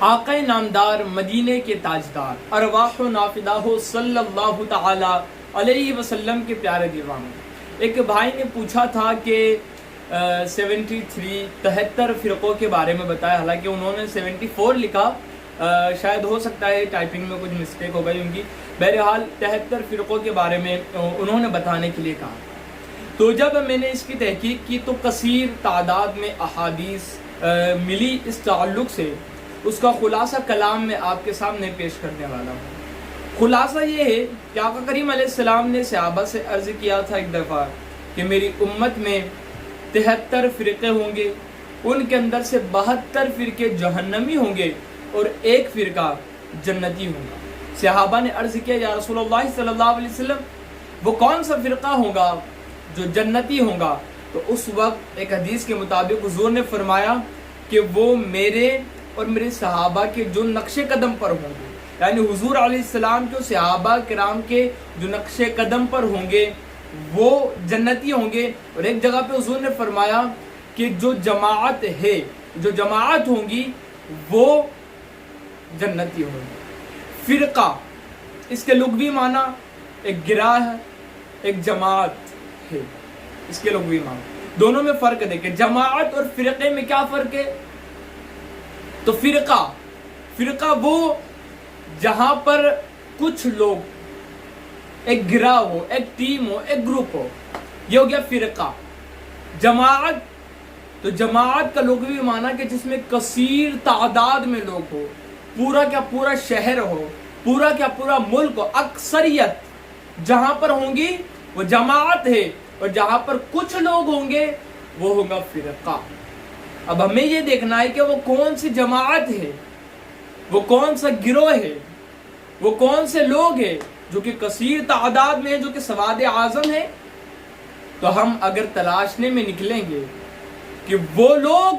آقا نامدار مدینے کے تاجدار ارواح و نافدہ صلی اللہ تعالی علیہ وسلم کے پیارے دیوانوں، ایک بھائی نے پوچھا تھا کہ 73 فرقوں کے بارے میں بتایا، حالانکہ انہوں نے 74 لکھا، شاید ہو سکتا ہے ٹائپنگ میں کچھ مسٹیک ہو گئی ان کی۔ بہرحال 73 فرقوں کے بارے میں انہوں نے بتانے کے لیے کہا۔ تو جب میں نے اس کی تحقیق کی تو کثیر تعداد میں احادیث ملی اس تعلق سے، اس کا خلاصہ کلام میں آپ کے سامنے پیش کرنے والا ہوں۔ خلاصہ یہ ہے کہ آقا کریم علیہ السلام نے صحابہ سے عرض کیا تھا ایک دفعہ کہ میری امت میں 73 فرقے ہوں گے، ان کے اندر سے 72 فرقے جہنمی ہوں گے اور ایک فرقہ جنتی ہوگا۔ صحابہ نے عرض کیا یا رسول اللہ صلی اللہ علیہ وسلم، وہ کون سا فرقہ ہوگا جو جنتی ہوگا؟ تو اس وقت ایک حدیث کے مطابق حضور نے فرمایا کہ وہ میرے اور میرے صحابہ کے جو نقش قدم پر ہوں گے، یعنی حضور علیہ السلام کے صحابہ کرام کے جو نقش قدم پر ہوں گے وہ جنتی ہوں گے۔ اور ایک جگہ پہ حضور نے فرمایا کہ جو جماعت ہے، جو جماعت ہوں گی وہ جنتی ہوں گی۔ فرقہ اس کے لغوی معنی ایک گروہ ہے، ایک جماعت ہے، اس کے لغوی معنی دونوں میں فرق دیکھیں۔ جماعت اور فرقے میں کیا فرق ہے؟ تو فرقہ وہ جہاں پر کچھ لوگ، ایک گروہ ہو، ایک ٹیم ہو، ایک گروپ ہو، یہ ہو گیا فرقہ۔ جماعت تو جماعت کا لغوی معنی کہ جس میں کثیر تعداد میں لوگ ہو، پورا کیا پورا شہر ہو، پورا کیا پورا ملک ہو، اکثریت جہاں پر ہوں گی وہ جماعت ہے، اور جہاں پر کچھ لوگ ہوں گے وہ ہوگا فرقہ۔ اب ہمیں یہ دیکھنا ہے کہ وہ کون سی جماعت ہے، وہ کون سا گروہ ہے، وہ کون سے لوگ ہیں جو کہ کثیر تعداد میں ہیں، جو کہ سواد اعظم ہے۔ تو ہم اگر تلاشنے میں نکلیں گے کہ وہ لوگ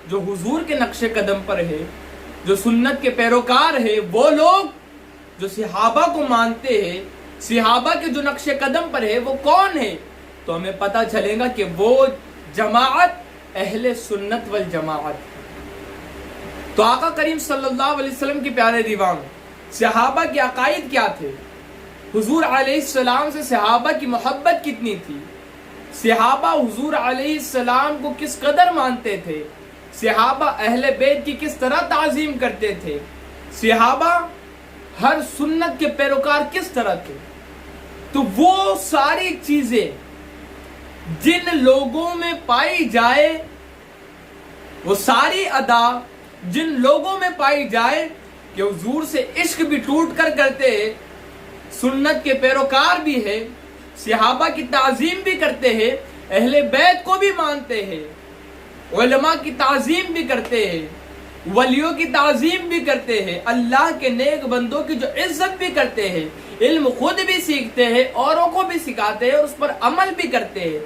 جو حضور کے نقش قدم پر ہے، جو سنت کے پیروکار ہے، وہ لوگ جو صحابہ کو مانتے ہیں، صحابہ کے جو نقش قدم پر ہے وہ کون ہے، تو ہمیں پتہ چلے گا کہ وہ جماعت اہل سنت والجماعت۔ تو آقا کریم صلی اللہ علیہ وسلم کے پیارے دیوان، صحابہ کے عقائد کیا تھے؟ حضور علیہ السلام سے صحابہ کی محبت کتنی تھی؟ صحابہ حضور علیہ السلام کو کس قدر مانتے تھے؟ صحابہ اہل بیت کی کس طرح تعظیم کرتے تھے؟ صحابہ ہر سنت کے پیروکار کس طرح تھے؟ تو وہ ساری چیزیں جن لوگوں میں پائی جائے، وہ ساری ادا جن لوگوں میں پائی جائے کہ حضور سے عشق بھی ٹوٹ کر کرتے ہیں، سنت کے پیروکار بھی ہے، صحابہ کی تعظیم بھی کرتے ہیں، اہل بیت کو بھی مانتے ہیں، علماء کی تعظیم بھی کرتے ہیں، ولیوں کی تعظیم بھی کرتے ہیں، اللہ کے نیک بندوں کی جو عزت بھی کرتے ہیں، علم خود بھی سیکھتے ہیں، اوروں کو بھی سکھاتے ہیں اور اس پر عمل بھی کرتے ہیں،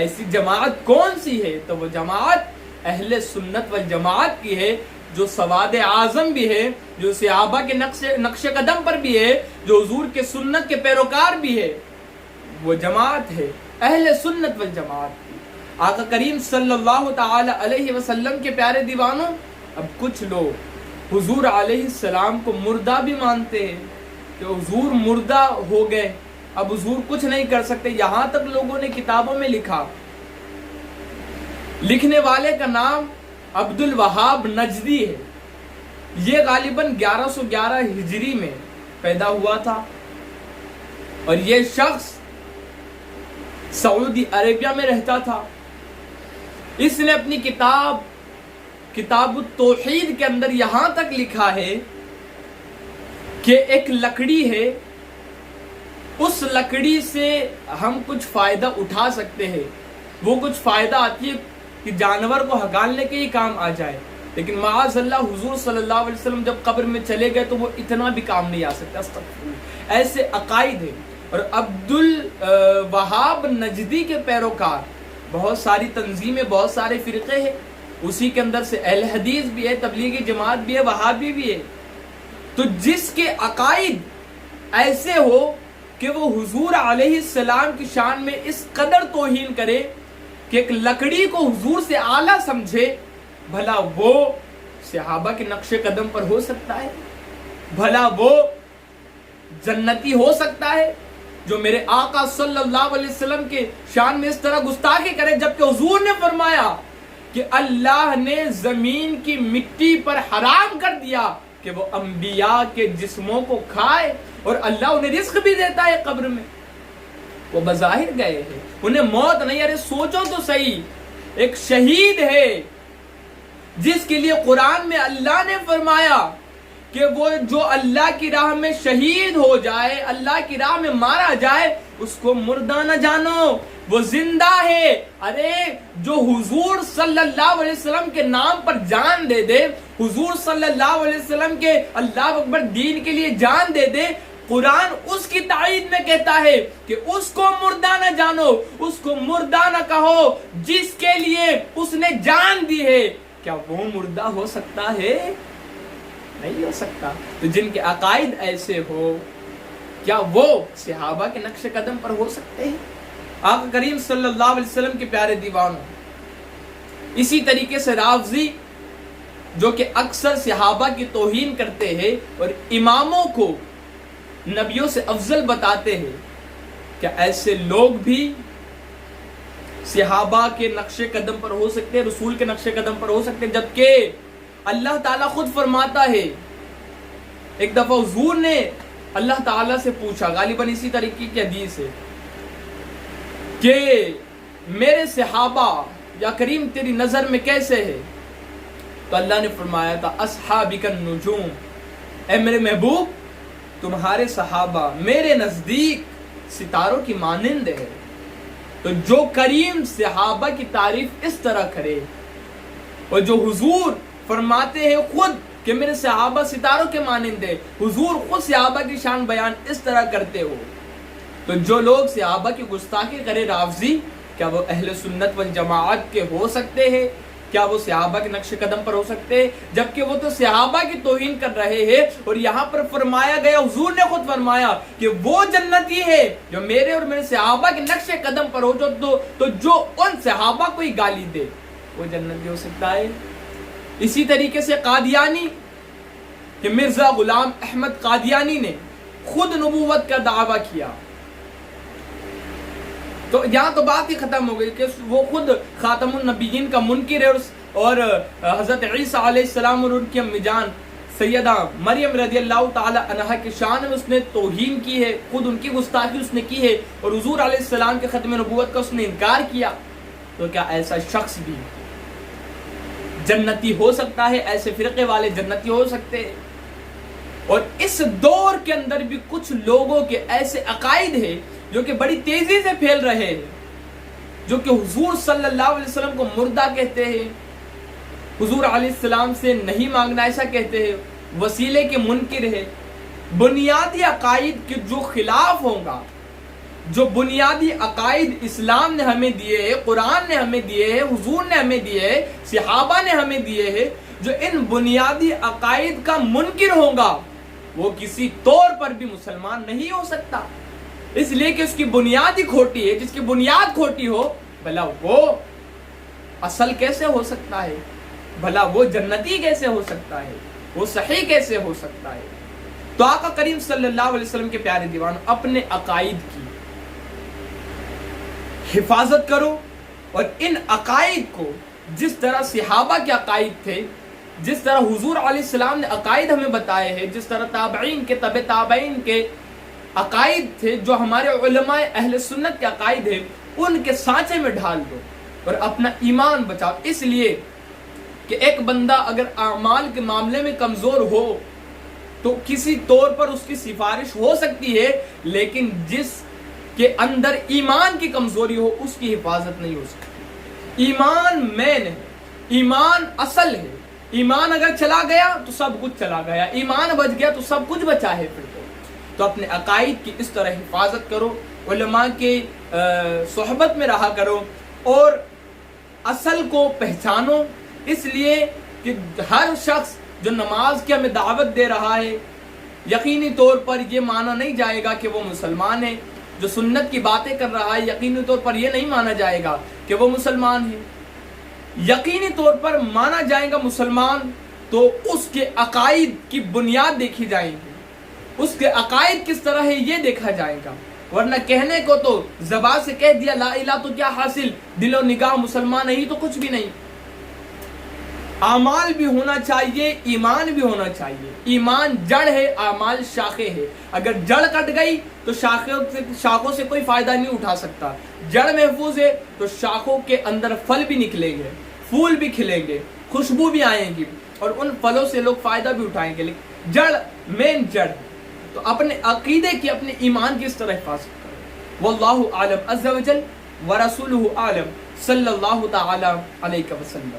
ایسی جماعت کون سی ہے؟ تو وہ جماعت اہل سنت والجماعت کی ہے، جو سواد اعظم بھی ہے، جو صحابہ کے نقش قدم پر بھی ہے، جو حضور کے سنت کے پیروکار بھی ہے، وہ جماعت ہے اہل سنت والجماعت کی۔ آقا کریم صلی اللہ تعالی علیہ وسلم کے پیارے دیوانوں، اب کچھ لوگ حضور علیہ السلام کو مردہ بھی مانتے ہیں کہ حضور مردہ ہو گئے، اب حضور کچھ نہیں کر سکتے۔ یہاں تک لوگوں نے کتابوں میں لکھا، لکھنے والے کا نام عبد الوہاب نجدی ہے، یہ غالباً 1111 ہجری میں پیدا ہوا تھا، اور یہ شخص سعودی عربیہ میں رہتا تھا۔ اس نے اپنی کتاب التوحید کے اندر یہاں تک لکھا ہے کہ ایک لکڑی ہے، اس لکڑی سے ہم کچھ فائدہ اٹھا سکتے ہیں، وہ کچھ فائدہ آتی ہے کہ جانور کو ہکالنے کے ہی کام آ جائے، لیکن معاذ اللہ حضور صلی اللہ علیہ وسلم جب قبر میں چلے گئے تو وہ اتنا بھی کام نہیں آ سکتا۔ استغفر، ایسے عقائد ہیں۔ اور عبد الوہاب نجدی کے پیروکار بہت ساری تنظیمیں، بہت سارے فرقے ہیں، اسی کے اندر سے اہل حدیث بھی ہے، تبلیغی جماعت بھی ہے، وہابی بھی ہے۔ تو جس کے عقائد ایسے ہو کہ وہ حضور علیہ السلام کی شان میں اس قدر توہین کرے کہ ایک لکڑی کو حضور سے اعلیٰ سمجھے، بھلا وہ صحابہ کے نقش قدم پر ہو سکتا ہے؟ بھلا وہ جنتی ہو سکتا ہے جو میرے آقا صلی اللہ علیہ وسلم کے شان میں اس طرح گستاخی کرے، جبکہ حضور نے فرمایا کہ اللہ نے زمین کی مٹی پر حرام کر دیا کہ وہ انبیاء کے جسموں کو کھائے، اور اللہ انہیں رزق بھی دیتا ہے قبر میں؟ وہ بظاہر گئے ہیں، انہیں موت نہیں۔ ارے سوچو تو صحیح، ایک شہید ہے جس کے لیے قرآن میں اللہ نے فرمایا کہ وہ جو اللہ کی راہ میں شہید ہو جائے، اللہ کی راہ میں مارا جائے، اس کو مردہ نہ جانو، وہ زندہ ہے۔ ارے جو حضور صلی اللہ علیہ وسلم کے نام پر جان دے دے، حضور صلی اللہ علیہ وسلم کے اللہ اکبر دین کے لیے جان دے دے، قرآن اس کی تائید میں کہتا ہے کہ اس کو مردہ نہ جانو، اس کو مردہ نہ کہو جس کے لیے اس نے جان دی ہے۔ کیا وہ مردہ ہو سکتا ہے؟ نہیں ہو سکتا۔ تو جن کے عقائد ایسے ہو، کیا وہ صحابہ کے نقش قدم پر ہو سکتے ہیں؟ آقا کریم صلی اللہ علیہ وسلم کے پیارے دیوانوں، اسی طریقے سے رافضی جو کہ اکثر صحابہ کی توہین کرتے ہیں اور اماموں کو نبیوں سے افضل بتاتے ہیں، کیا ایسے لوگ بھی صحابہ کے نقش قدم پر ہو سکتے ہیں، رسول کے نقش قدم پر ہو سکتے ہیں؟ جبکہ اللہ تعالیٰ خود فرماتا ہے، ایک دفعہ حضور نے اللہ تعالیٰ سے پوچھا، غالباً اسی طریقے کی حدیث ہے، کہ میرے صحابہ یا کریم تیری نظر میں کیسے ہے؟ تو اللہ نے فرمایا تھا اصحابک النجوم، اے میرے محبوب تمہارے صحابہ میرے نزدیک ستاروں کی مانند ہے۔ تو جو کریم صحابہ کی تعریف اس طرح کرے، اور جو حضور فرماتے ہیں خود کہ میرے صحابہ ستاروں کے مانند ہے، حضور خود صحابہ کی شان بیان اس طرح کرتے ہو، تو جو لوگ صحابہ کی گستاخی کرے رافضی، کیا وہ اہل سنت والجماعت کے ہو سکتے ہیں؟ کیا وہ صحابہ کے نقش قدم پر ہو سکتے ہیں؟ جبکہ وہ تو صحابہ کی توہین کر رہے ہیں، اور یہاں پر فرمایا گیا، حضور نے خود فرمایا کہ وہ جنتی ہے جو میرے اور میرے صحابہ کے نقش قدم پر ہو، تو جو ان صحابہ کو ہی گالی دے وہ جنتی ہو سکتا ہے۔ اسی طریقے سے قادیانی، کہ مرزا غلام احمد قادیانی نے خود نبوت کا دعویٰ کیا، تو یہاں تو بات ہی ختم ہو گئی کہ وہ خود خاتم النبیین کا منکر ہے، اور حضرت عیسیٰ علیہ السلام اور ان کی امی جان سیدہ مریم رضی اللہ تعالی عنہا کے شان میں اس نے توہین کی ہے، خود ان کی گستاخی اس نے کی ہے، اور حضور علیہ السلام کے ختم نبوت کا اس نے انکار کیا۔ تو کیا ایسا شخص بھی جنتی ہو سکتا ہے؟ ایسے فرقے والے جنتی ہو سکتے ہیں؟ اور اس دور کے اندر بھی کچھ لوگوں کے ایسے عقائد ہیں جو کہ بڑی تیزی سے پھیل رہے ہیں، جو کہ حضور صلی اللہ علیہ وسلم کو مردہ کہتے ہیں، حضور علیہ السلام سے نہیں مانگنا ایسا کہتے ہیں، وسیلے کے منکر ہے، بنیادی عقائد کے جو خلاف ہوگا، جو بنیادی عقائد اسلام نے ہمیں دیے ہیں، قرآن نے ہمیں دیے ہیں، حضور نے ہمیں دیے ہیں، صحابہ نے ہمیں دیے ہیں، جو ان بنیادی عقائد کا منکر ہوگا وہ کسی طور پر بھی مسلمان نہیں ہو سکتا، اس لیے کہ اس کی بنیاد ہی کھوٹی ہے۔ جس کی بنیاد کھوٹی ہو، بھلا وہ اصل کیسے ہو سکتا ہے؟ بھلا وہ جنتی کیسے ہو سکتا ہے؟ وہ صحیح کیسے ہو سکتا ہے؟ تو آقا کریم صلی اللہ علیہ وسلم کے پیارے دیوان، اپنے عقائد کی حفاظت کرو، اور ان عقائد کو جس طرح صحابہ کے عقائد تھے، جس طرح حضور علیہ السلام نے عقائد ہمیں بتائے ہیں، جس طرح تابعین کے تبع تابعین کے عقائد تھے، جو ہمارے علماء اہل سنت کے عقائد ہیں، ان کے سانچے میں ڈھال دو اور اپنا ایمان بچاؤ۔ اس لیے کہ ایک بندہ اگر اعمال کے معاملے میں کمزور ہو تو کسی طور پر اس کی سفارش ہو سکتی ہے، لیکن جس کے اندر ایمان کی کمزوری ہو اس کی حفاظت نہیں ہو سکتی۔ ایمان مین ہے، ایمان اصل ہے، ایمان اگر چلا گیا تو سب کچھ چلا گیا، ایمان بچ گیا تو سب کچھ بچا ہے۔ پھر تو اپنے عقائد کی اس طرح حفاظت کرو، علماء کے صحبت میں رہا کرو، اور اصل کو پہچانو، اس لیے کہ ہر شخص جو نماز کی ہمیں دعوت دے رہا ہے، یقینی طور پر یہ مانا نہیں جائے گا کہ وہ مسلمان ہے۔ جو سنت کی باتیں کر رہا ہے، یقینی طور پر یہ نہیں مانا جائے گا کہ وہ مسلمان ہے۔ یقینی طور پر مانا جائے گا مسلمان تو اس کے عقائد کی بنیاد دیکھی جائے گی، اس کے عقائد کس طرح ہے یہ دیکھا جائے گا، ورنہ کہنے کو تو زبان سے کہہ دیا لا الہ تو کیا حاصل، دل و نگاہ مسلمان نہیں تو کچھ بھی نہیں۔ اعمال بھی ہونا چاہیے، ایمان بھی ہونا چاہیے۔ ایمان جڑ ہے، اعمال شاخیں ہے۔ اگر جڑ کٹ گئی تو شاخوں سے کوئی فائدہ نہیں اٹھا سکتا۔ جڑ محفوظ ہے تو شاخوں کے اندر پھل بھی نکلیں گے، پھول بھی کھلیں گے، خوشبو بھی آئیں گی، اور ان پھلوں سے لوگ فائدہ بھی اٹھائیں گے۔ لیکن جڑ مین جڑ ہے، تو اپنے عقیدے کی، اپنے ایمان کی اس طرح حفاظت کرو۔ واللہ اعلم عز وجل ورسولہ اعلم صلی اللہ تعالی علیہ وسلم۔